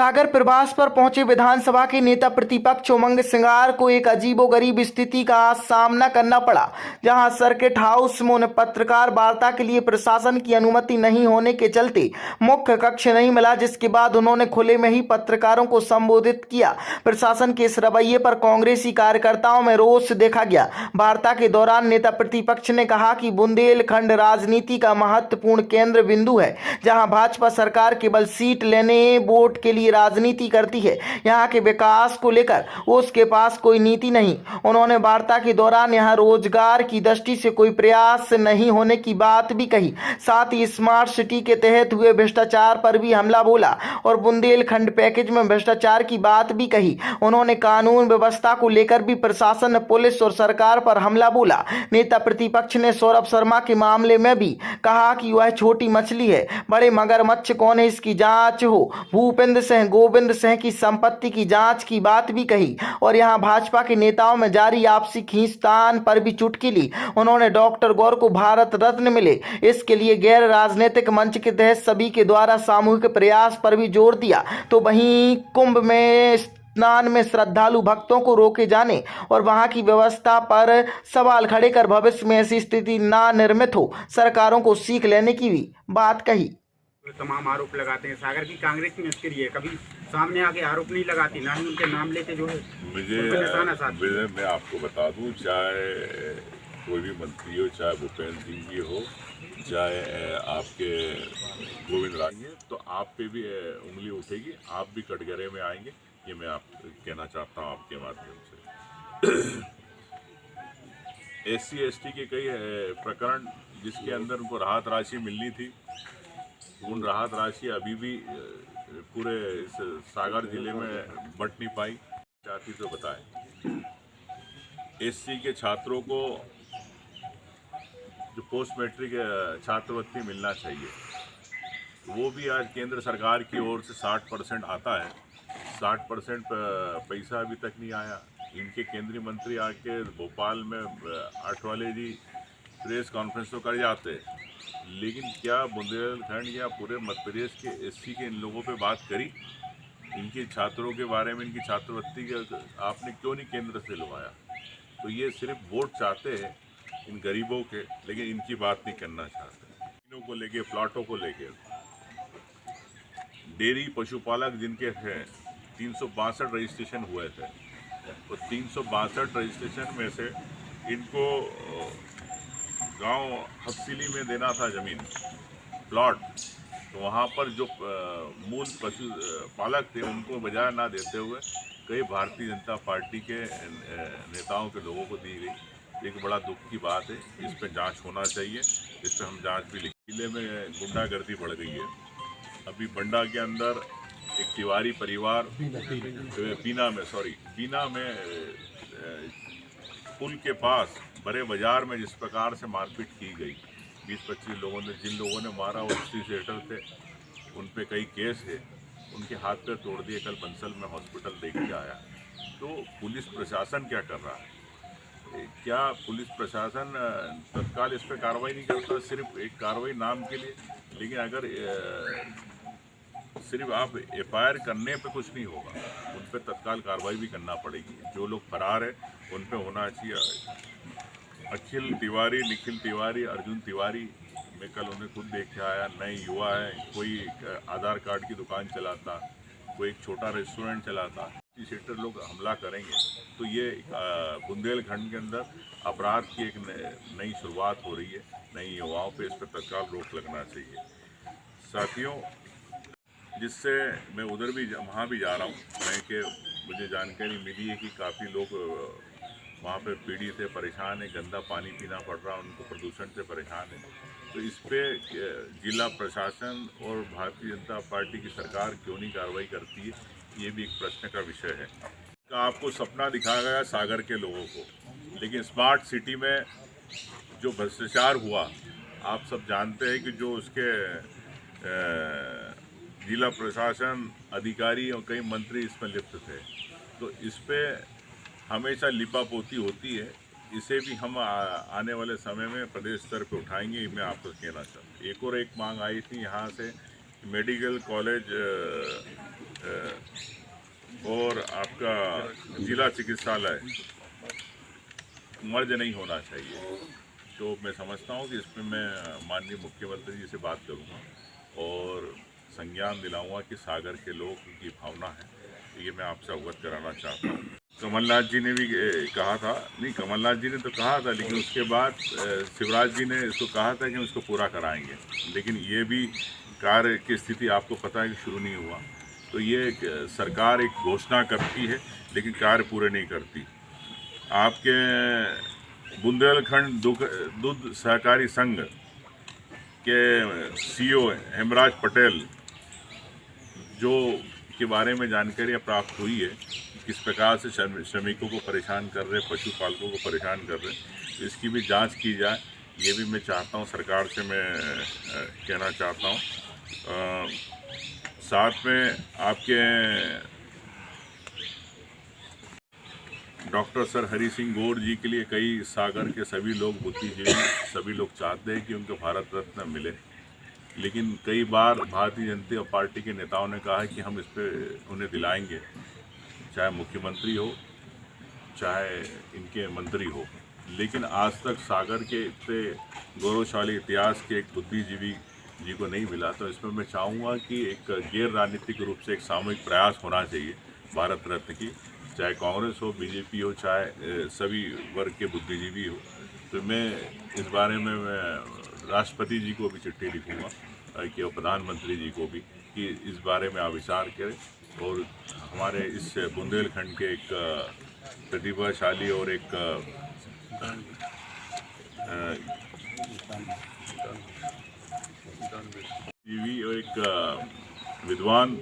सागर प्रवास पर पहुंचे विधानसभा के नेता प्रतिपक्ष उमंग सिंगार को एक अजीबोगरीब स्थिति का सामना करना पड़ा, जहां सर्किट हाउस में उन्हें पत्रकार वार्ता के लिए प्रशासन की अनुमति नहीं होने के चलते मुख्य कक्ष नहीं मिला, जिसके बाद उन्होंने खुले में ही पत्रकारों को संबोधित किया। प्रशासन के इस रवैये पर कांग्रेसी कार्यकर्ताओं में रोष देखा गया। वार्ता के दौरान नेता प्रतिपक्ष ने कहा कि बुंदेलखंड राजनीति का महत्वपूर्ण केंद्र बिंदु है, जहां भाजपा सरकार केवल सीट लेने वोट के लिए राजनीति करती है। यहां के विकास को लेकर उसके पास कोई नीति नहीं। उन्होंने वार्ता के दौरान यहां रोजगार की दृष्टि से कोई प्रयास नहीं होने की बात भी कही। साथ ही स्मार्ट सिटी के तहत हुए भ्रष्टाचार पर भी हमला बोला और बुंदेलखंड पैकेज में भ्रष्टाचार की बात भी कही। उन्होंने कानून व्यवस्था को लेकर भी प्रशासन, पुलिस और सरकार पर हमला बोला। नेता प्रतिपक्ष ने सौरभ शर्मा के मामले में भी कहा कि वह छोटी मछली है, बड़े मगरमच्छ कौन है इसकी जांच हो। भूपेंद्र सिंह, गोविंद सिंह की संपत्ति की जांच की बात भी कही और यहां भाजपा के नेताओं में जारी आपसी खींचतान पर भी चुटकी ली। उन्होंने डॉक्टर गौर को भारत रत्न मिले, इसके लिए गैर राजनीतिक मंच के तहत सभी के द्वारा सामूहिक प्रयास पर भी जोर दिया। तो वहीं कुंभ में स्नान में श्रद्धालु भक्तों को रोके जाने और वहां की व्यवस्था पर सवाल खड़े कर भविष्य में ऐसी स्थिति ना निर्मित हो, सरकारों को सीख लेने की भी बात कही। तमाम आरोप लगाते हैं। सागर की कांग्रेस में इसके लिए कभी सामने आके आरोप नहीं लगाती, ना ही उनके नाम लेते जो है मुझे मैं आपको बता दूं, चाहे कोई भी मंत्री हो, चाहे भूपेंद्र सिंह जी हो, चाहे आपके गोविंद राज, तो आप पे भी उंगली उठेगी, आप भी कटघरे में आएंगे। ये मैं आप कहना चाहता हूँ आपके माध्यम से। SC/ST के कई प्रकरण जिसके अंदर उनको राहत राशि मिलनी थी, उन राहत राशि अभी भी पूरे इस सागर जिले में बंट नहीं पाई। चाहती तो बताएं। SC के छात्रों को जो पोस्ट मैट्रिक छात्रवृत्ति मिलना चाहिए, वो भी आज केंद्र सरकार की ओर से 60% आता है। 60% पैसा अभी तक नहीं आया। इनके केंद्रीय मंत्री आके भोपाल में आठवाले जी प्रेस कॉन्फ्रेंस तो कर जाते, लेकिन क्या बुंदेलखंड या पूरे मध्य प्रदेश के SC के इन लोगों पे बात करी? इनके छात्रों के बारे में, इनकी छात्रवृत्ति के आपने क्यों नहीं केंद्र से लुभाया? तो ये सिर्फ वोट चाहते हैं इन गरीबों के, लेकिन इनकी बात नहीं करना चाहते। इनों को लेके, प्लाटों को लेके, डेयरी पशुपालक जिनके हैं 362 रजिस्ट्रेशन हुए थे, तो 362 रजिस्ट्रेशन में से इनको गांव हफसीली में देना था ज़मीन, प्लॉट। तो वहाँ पर जो मूल पशु पालक थे उनको बजाय ना देते हुए कई भारतीय जनता पार्टी के नेताओं के लोगों को दी गई। एक बड़ा दुख की बात है। इस पर जांच होना चाहिए। इस पर हम जांच भी जिले में गुंडागर्दी बढ़ गई है। अभी बंडा के अंदर एक तिवारी परिवार बीना में पुल के पास बड़े बाजार में जिस प्रकार से मारपीट की गई, 20-25 लोगों ने, जिन लोगों ने मारा वो हिस्ट्री सेटर थे, उन पे कई केस है, उनके हाथ पे तोड़ दिए। कल बंसल में हॉस्पिटल देख के आया। तो पुलिस प्रशासन क्या कर रहा है? क्या पुलिस प्रशासन तत्काल इस पर कार्रवाई नहीं करता? सिर्फ एक कार्रवाई नाम के लिए। लेकिन अगर सिर्फ आप FIR करने पे कुछ नहीं होगा, उन पर तत्काल कार्रवाई भी करना पड़ेगी। जो लोग फरार है उन पे होना चाहिए। अखिल तिवारी, निखिल तिवारी, अर्जुन तिवारी, मैं कल उन्हें खुद देख के आया। नए युवा है, कोई आधार कार्ड की दुकान चलाता, कोई एक छोटा रेस्टोरेंट चलाता। सेक्टर लोग हमला करेंगे तो ये बुंदेलखंड के अंदर अपराध की एक नई शुरुआत हो रही है। नई युवाओं पे इस पर तत्काल रोक लगना चाहिए। साथियों, जिससे मैं उधर भी वहाँ भी जा रहा हूँ, मैं कि मुझे जानकारी मिली है कि काफ़ी लोग वहाँ पे पीड़ित है, परेशान है, गंदा पानी पीना पड़ रहा है, उनको प्रदूषण से परेशान है। तो इस पर जिला प्रशासन और भारतीय जनता पार्टी की सरकार क्यों नहीं कार्रवाई करती है, ये भी एक प्रश्न का विषय है। आपको सपना दिखाया गया सागर के लोगों को, लेकिन स्मार्ट सिटी में जो भ्रष्टाचार हुआ, आप सब जानते हैं कि जो उसके जिला प्रशासन अधिकारी और कई मंत्री इसमें लिप्त थे। तो इस पे हमेशा लिपापोती होती है। इसे भी हम आने वाले समय में प्रदेश स्तर पर उठाएंगे। मैं आपको कहना चाहता हूँ। एक और एक मांग आई थी यहाँ से मेडिकल कॉलेज और आपका जिला चिकित्सालय मर्ज नहीं होना चाहिए। तो मैं समझता हूँ कि इसमें मैं माननीय मुख्यमंत्री जी से बात करूँगा और संज्ञान दिलाऊंगा कि सागर के लोग की भावना है, ये मैं आपसे अवगत कराना चाहता हूँ। कमलनाथ जी ने भी कहा था, नहीं कमलनाथ जी ने तो कहा था, लेकिन उसके बाद शिवराज जी ने इसको कहा था कि उसको पूरा कराएंगे, लेकिन ये भी कार्य की स्थिति आपको पता है कि शुरू नहीं हुआ। तो ये सरकार एक घोषणा करती है लेकिन कार्य पूरे नहीं करती। आपके बुंदेलखंड दूध सहकारी संघ के CEO हेमराज पटेल जो के बारे में जानकारी प्राप्त हुई है किस प्रकार से श्रमिकों को परेशान कर रहे, पशुपालकों को परेशान कर रहे, इसकी भी जांच की जाए, ये भी मैं चाहता हूँ, सरकार से मैं कहना चाहता हूँ। साथ में आपके डॉक्टर सर हरि सिंह गौर जी के लिए कई सागर के सभी लोग, बुद्धिजीवी सभी लोग चाहते हैं कि उनको भारत रत्न मिले, लेकिन कई बार भारतीय जनता पार्टी के नेताओं ने कहा है कि हम इस पर उन्हें दिलाएंगे, चाहे मुख्यमंत्री हो चाहे इनके मंत्री हो, लेकिन आज तक सागर के इतने गौरवशाली इतिहास के एक बुद्धिजीवी जी को नहीं मिला। तो इसमें मैं चाहूँगा कि एक गैर राजनीतिक रूप से एक सामूहिक प्रयास होना चाहिए भारत रत्न की, चाहे कांग्रेस हो, बीजेपी हो, चाहे सभी वर्ग के बुद्धिजीवी हो। तो मैं इस बारे में मैं राष्ट्रपति जी को भी चिट्ठी लिखूँगा कि और प्रधानमंत्री जी को भी कि इस बारे में आप विचार करें और हमारे इस बुंदेलखंड के एक प्रतिभाशाली और एक जीवी और एक विद्वान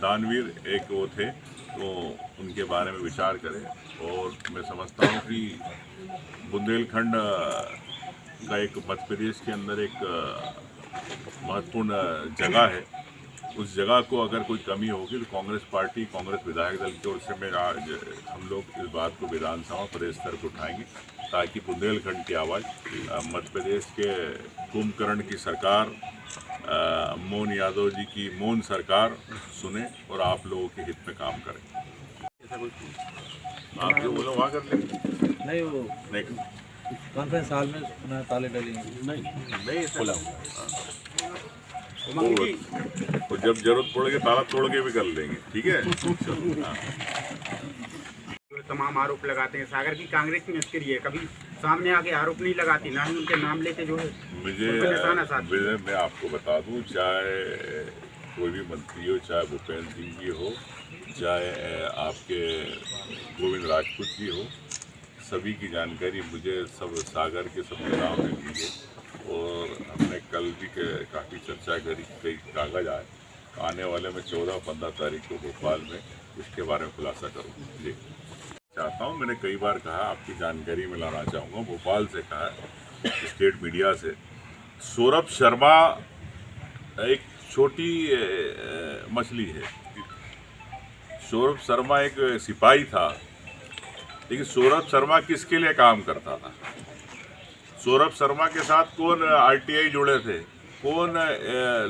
दानवीर एक वो थे, तो उनके बारे में विचार करें। और मैं समझता हूँ कि बुंदेलखंड का एक मध्य प्रदेश के अंदर एक महत्वपूर्ण जगह है, उस जगह को अगर कोई कमी होगी तो कांग्रेस पार्टी, कांग्रेस विधायक दल की ओर से मैं आज हम लोग इस बात को विधानसभा प्रदेश स्तर पर उठाएंगे ताकि बुंदेलखंड की आवाज़ मध्य प्रदेश के कुंभकर्ण की सरकार, मोहन यादव जी की मौन सरकार सुने और आप लोगों के हित में काम करें। आप जो बोलो वहाँ कर लेंगे, नहीं वो नहीं कॉन्फ्रेंस हॉल में ताले डलेंगे, नहीं खोला उमंग जी, तो जब जरूरत पड़ेगी ताला तोड़ के भी कर लेंगे, ठीक है। हाँ। जो तमाम आरोप लगाते हैं, सागर की कांग्रेस में इसके लिए कभी सामने आके आरोप नहीं लगाती, ना ही उनके नाम लेते जो है मुझे मैं आपको बता दूं, चाहे कोई भी मंत्री हो, चाहे भूपेंद्र सिंह जी हो, चाहे आपके गोविंद राजपूत जी हो, सभी की जानकारी मुझे सब सागर के सब नेताओं ने दी है और हमने कल भी काफ़ी चर्चा करी। कई कागज आए, आने वाले में 14-15 तारीख को भोपाल में इसके बारे में खुलासा करूँ जी चाहता हूँ। मैंने कई बार कहा, आपकी जानकारी में लाना चाहूँगा, भोपाल से कहा, स्टेट मीडिया से, सौरभ शर्मा एक छोटी मछली है। सौरभ शर्मा एक सिपाही था, लेकिन सौरभ शर्मा किसके लिए काम करता था? सौरभ शर्मा के साथ कौन आरटीआई जुड़े थे, कौन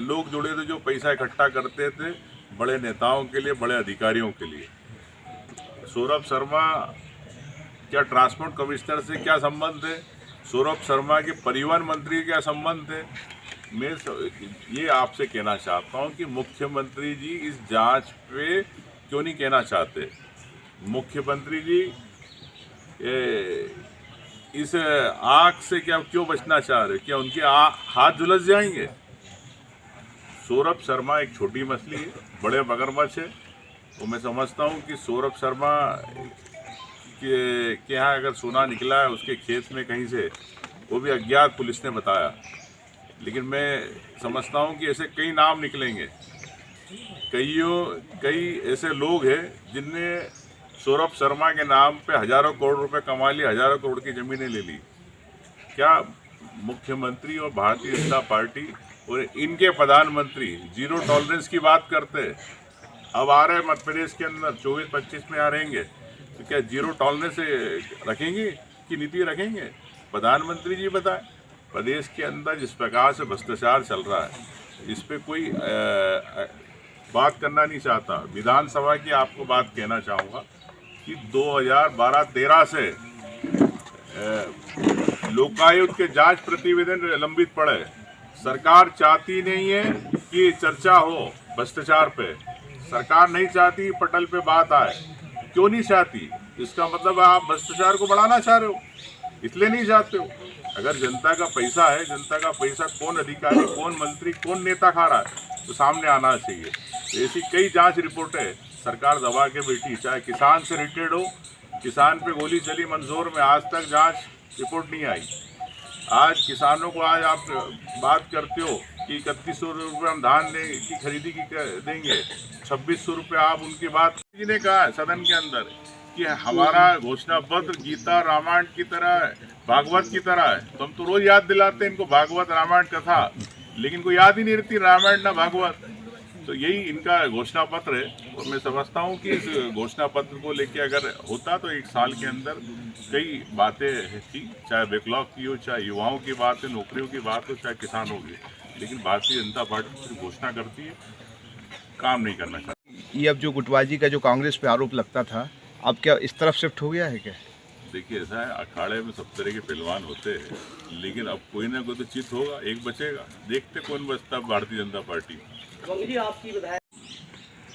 लोग जुड़े थे जो पैसा इकट्ठा करते थे बड़े नेताओं के लिए, बड़े अधिकारियों के लिए? सौरभ शर्मा क्या ट्रांसपोर्ट कमिश्नर से क्या संबंध है? सौरभ शर्मा के परिवहन मंत्री क्या संबंध है? मैं ये आपसे कहना चाहता हूं कि मुख्यमंत्री जी इस जांच पे क्यों नहीं कहना चाहते? मुख्यमंत्री जी इस आग से क्यों बचना चाह रहे? क्या उनके हाथ झुलस जाएंगे? सौरभ शर्मा एक छोटी मछली है, बड़े मगरमच्छ है। तो मैं समझता हूँ कि सौरभ शर्मा के यहाँ अगर सोना निकला है उसके खेत में कहीं से, वो भी अज्ञात पुलिस ने बताया, लेकिन मैं समझता हूँ कि ऐसे कई नाम निकलेंगे। कई ऐसे लोग हैं जिनने सौरभ शर्मा के नाम पे हजारों करोड़ रुपए कमा लिए, हजारों करोड़ की ज़मीनें ले ली। क्या मुख्यमंत्री और भारतीय जनता पार्टी और इनके प्रधानमंत्री जीरो टॉलरेंस की बात करते? अब आ रहे मध्य प्रदेश के अंदर 24-25 में आ रहेंगे, तो क्या जीरो टॉलरेंस रखेंगे कि नीति रखेंगे? प्रधानमंत्री जी बताएं। प्रदेश के अंदर जिस प्रकार से भ्रष्टाचार चल रहा है, इस पे कोई बात करना नहीं चाहता। विधानसभा की आपको बात कहना चाहूँगा कि 2012-13 से लोकायुक्त के जांच प्रतिवेदन लंबित पड़े। सरकार चाहती नहीं है कि चर्चा हो भ्रष्टाचार पे, सरकार नहीं चाहती पटल पे बात आए। क्यों नहीं चाहती? इसका मतलब आप भ्रष्टाचार को बढ़ाना चाह रहे हो, इसलिए नहीं चाहते हो। अगर जनता का पैसा है, जनता का पैसा कौन अधिकारी, कौन मंत्री, कौन नेता खा रहा है, तो सामने आना चाहिए। ऐसी कई जांच रिपोर्टें सरकार दबा के बैठी, चाहे किसान से रिलेटेड हो, किसान पे गोली चली मंदसौर में, आज तक जांच रिपोर्ट नहीं आई। आज किसानों को आज आप बात करते हो कि 3100 रुपये हम धान की खरीदी की देंगे, 2600 रुपये आप उनकी बात। जी ने कहा सदन के अंदर कि हमारा घोषणा पत्र गीता रामायण की तरह है, भागवत की तरह है। तो हम तो रोज याद दिलाते हैं इनको भागवत रामायण कथा, लेकिन कोई याद ही नहीं रहती रामायण ना भागवत। तो यही इनका घोषणा पत्र है। और मैं समझता हूँ कि इस घोषणा पत्र को लेके अगर होता तो 1 साल के अंदर कई बातें थी, चाहे बैकलॉग की हो, चाहे युवाओं की बात है, नौकरियों की बात हो, चाहे किसानों की। लेकिन भारतीय जनता पार्टी सिर्फ घोषणा करती है, काम नहीं करना चाहती। ये अब जो गुटबाजी का जो कांग्रेस पे आरोप लगता था, अब क्या इस तरफ शिफ्ट हो गया है क्या? देखिए ऐसा है, अखाड़े में सब तरह के पहलवान होते हैं, लेकिन अब कोई ना कोई तो चित होगा, एक बचेगा। देखते कौन बचता है भारतीय जनता पार्टी।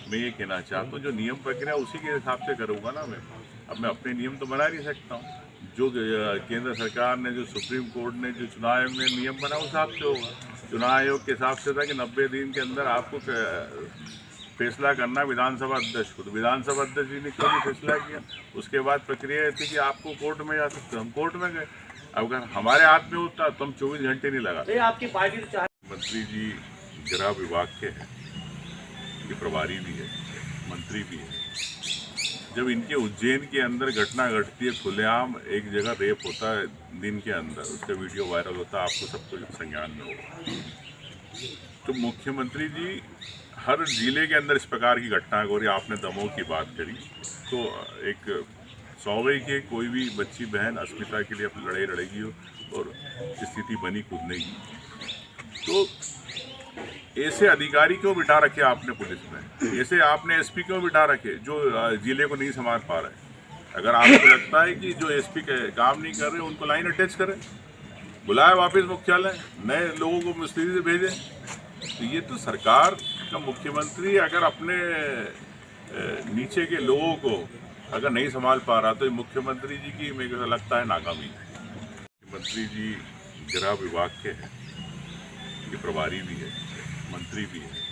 मैं ये कहना चाहता हूँ जो नियम प्रक्रिया उसी के हिसाब से करूँगा ना मैं। अब मैं अपने नियम तो बना नहीं सकता हूँ। जो केंद्र सरकार ने, जो सुप्रीम कोर्ट ने, जो चुनाव आयोग ने नियम बना उस हिसाब से होगा। चुनाव आयोग के हिसाब से था कि 90 दिन के अंदर आपको फैसला करना विधानसभा अध्यक्ष को। तो विधानसभा अध्यक्ष जी ने क्यों नहीं फैसला किया? उसके बाद प्रक्रिया थी कि आपको कोर्ट में जा सकते, हम कोर्ट में गए। अगर हमारे हाथ में होता तो हम 24 घंटे नहीं लगाते। आपकी पार्टी मंत्री जी गृह विभाग के हैं, ये प्रभारी भी है, मंत्री भी है। जब इनके उज्जैन के अंदर घटना घटती है, खुलेआम एक जगह रेप होता है दिन के अंदर, उसका वीडियो वायरल होता है, आपको सबको संज्ञान में होगा। तो मुख्यमंत्री जी हर जिले के अंदर इस प्रकार की घटना हो रही। आपने दमोह की बात करी, तो एक स्वाभाविक है कोई भी बच्ची बहन अस्मिता के लिए अपनी लड़ाई लड़ेगी और स्थिति बनी कूदने की। तो ऐसे अधिकारी क्यों बिठा रखे आपने पुलिस में? ऐसे आपने एसपी क्यों बिठा रखे जो जिले को नहीं संभाल पा रहे? अगर आपको लगता है कि जो एसपी काम नहीं कर रहे उनको लाइन अटैच करें, बुलाए वापस मुख्यालय, नए लोगों को मुस्तैदी से भेजें। तो ये तो सरकार का मुख्यमंत्री अगर अपने नीचे के लोगों को अगर नहीं संभाल पा रहा, तो मुख्यमंत्री जी की मेरे को लगता है नाकामी। मुख्यमंत्री जी गृह विभाग के हैं, ये प्रभारी भी है, मंत्री भी है।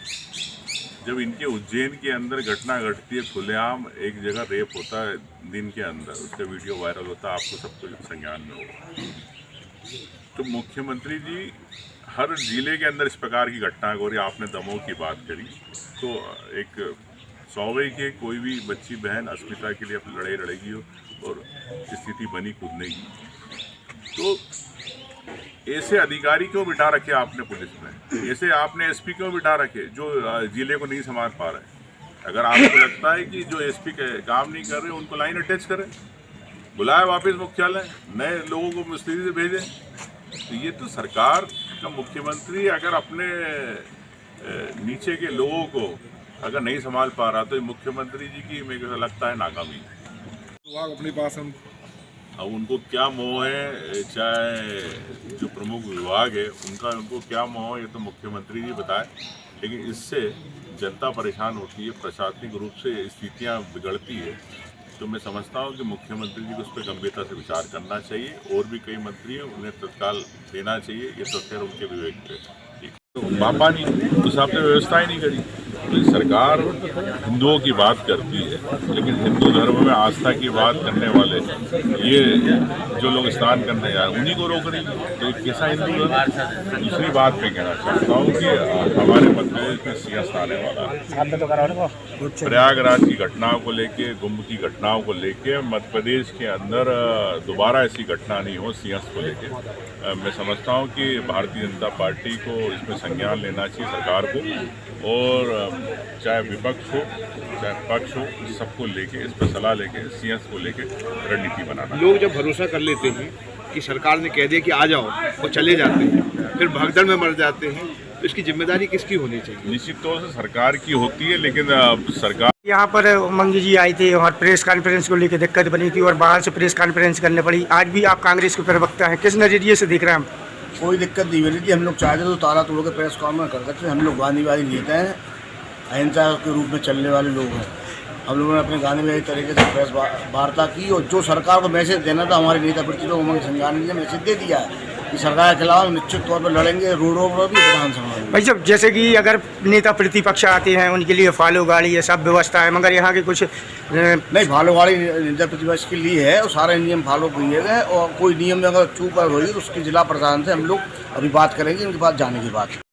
जब इनके उज्जैन के अंदर घटना घटती है, खुलेआम एक जगह रेप होता है दिन के अंदर, उसका वीडियो वायरल होता है, आपको सबको संज्ञान में होगा। तो मुख्यमंत्री जी हर जिले के अंदर इस प्रकार की घटना हो रही। आपने दमोह की बात करी, तो एक स्वाभाविक है कोई भी बच्ची बहन अस्मिता के लिए अपनी लड़ाई लड़ेगी और स्थिति बनी कूदने की। तो ऐसे अधिकारी क्यों बिठा रखे आपने पुलिस में? ऐसे आपने एसपी क्यों बिठा रखे जो जिले को नहीं संभाल पा रहे? अगर आपको लगता है कि जो एसपी काम नहीं कर रहे उनको लाइन अटैच करें, बुलाए वापस मुख्यालय, नए लोगों को मुस्तैदी से भेजें। तो ये तो सरकार का मुख्यमंत्री अगर अपने नीचे के लोगों को अगर नहीं संभाल पा रहा, तो मुख्यमंत्री जी की मेरे को लगता है नाकामी। अपने पास हम अब उनको क्या मोह है, चाहे जो प्रमुख विभाग है उनको क्या मोह है, ये तो मुख्यमंत्री जी बताए। लेकिन इससे जनता परेशान होती है, प्रशासनिक रूप से स्थितियां बिगड़ती है। तो मैं समझता हूं कि मुख्यमंत्री जी को उस पर गंभीरता से विचार करना चाहिए। और भी कई मंत्री हैं, उन्हें तत्काल देना चाहिए। ये तो खैर उनके विवेक पे। तो मापा नहीं, उस आपने व्यवस्था ही नहीं करी। तो सरकार हिंदुओं की बात करती है, लेकिन हिंदू धर्म में आस्था की बात करने वाले ये जो लोग स्नान करने जा रहे उन्हीं को रोक रही है। तो कैसा हिंदू धर्म? दूसरी बात मैं कहना चाहता हूँ कि हमारे मध्य प्रदेश में सिंहस्थ आने वाला है। प्रयागराज की घटनाओं को लेके, कुंभ की घटनाओं को लेके मध्य प्रदेश के अंदर दोबारा ऐसी घटना नहीं हो सिंहस्थ को लेके। मैं समझता हूँ कि भारतीय जनता पार्टी को इसमें संज्ञान लेना चाहिए, सरकार को। और चाहे विपक्ष हो चाहे पक्ष हो, सबको लेके इस पर सलाह लेके सिंहस्थ को लेके रणनीति बनाना। लोग जब भरोसा कर लेते हैं कि सरकार ने कह दिया कि आ जाओ, वो चले जाते हैं, फिर भगदड़ में मर जाते हैं। तो इसकी जिम्मेदारी किसकी होनी चाहिए? निश्चित तौर से सरकार की होती है, लेकिन सरकार यहाँ पर उमंग जी आई थी और प्रेस कॉन्फ्रेंस को लेकर दिक्कत बनी थी और बाहर से प्रेस कॉन्फ्रेंस करनी पड़ी। आज भी आप कांग्रेस के प्रवक्ता हैं, किस नज़रिए से देख रहे हैं हम? कोई दिक्कत नहीं बनी थी। हम लोग चाहते तो ताला तोड़ के प्रेस कॉन्फ्रेंस कर सकते। हम लोग गांधीवादी नेता हैं, अहिंसा के रूप में चलने वाले लोग हैं। हम लोगों ने अपने गांधीवादी तरीके से प्रेस वार्ता की और जो सरकार को मैसेज देना था हमारे नेता प्रतिपक्ष उमंग सिंघार ने मैसेज दे दिया है कि सरकार के खिलाफ निश्चित तौर पर लड़ेंगे, रोडों पर भी, विधानसभा में। भाई साहब, जैसे कि अगर नेता प्रतिपक्ष आते हैं उनके लिए फॉलो गाड़ी है, सब व्यवस्था है, मगर यहाँ के कुछ नहीं, फॉलो गाड़ी नेता प्रतिपक्ष के लिए है और सारे नियम फॉलो किए गए और कोई नियम में अगर चूक होगी तो उसकी जिला प्रशासन से हम लोग अभी बात करेंगे, उनके पास जाने की बात।